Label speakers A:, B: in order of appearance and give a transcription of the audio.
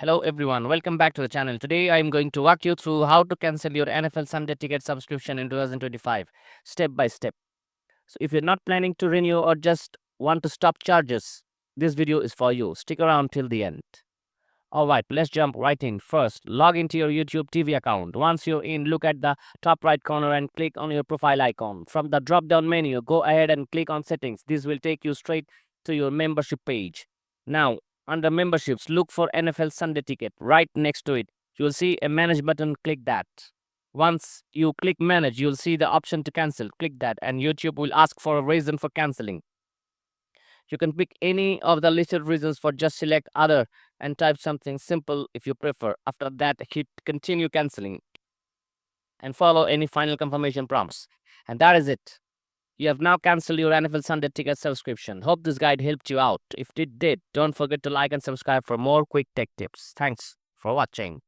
A: Hello everyone, welcome back to the channel. Today I am going to walk you through how to cancel your NFL Sunday ticket subscription in 2025 step by step. So if you're not planning to renew or just want to stop charges, this video is for you. Stick around till the end. Alright, let's jump right in. First, log into your YouTube TV account. Once you're in, look at the top right corner and click on your profile icon. From the drop down menu, go ahead and click on settings. This will take you straight to your membership page. Now, under memberships, look for NFL Sunday ticket. Right next to it, you'll see a manage button. Click that. Once you click manage, you'll see the option to cancel. Click that, and YouTube will ask for a reason for canceling. You can pick any of the listed reasons for just select other and type something simple if you prefer. After that, hit continue canceling and follow any final confirmation prompts. And that is it. You have now canceled your NFL Sunday ticket subscription. Hope this guide helped you out. If it did, don't forget to like and subscribe for more quick tech tips. Thanks for watching.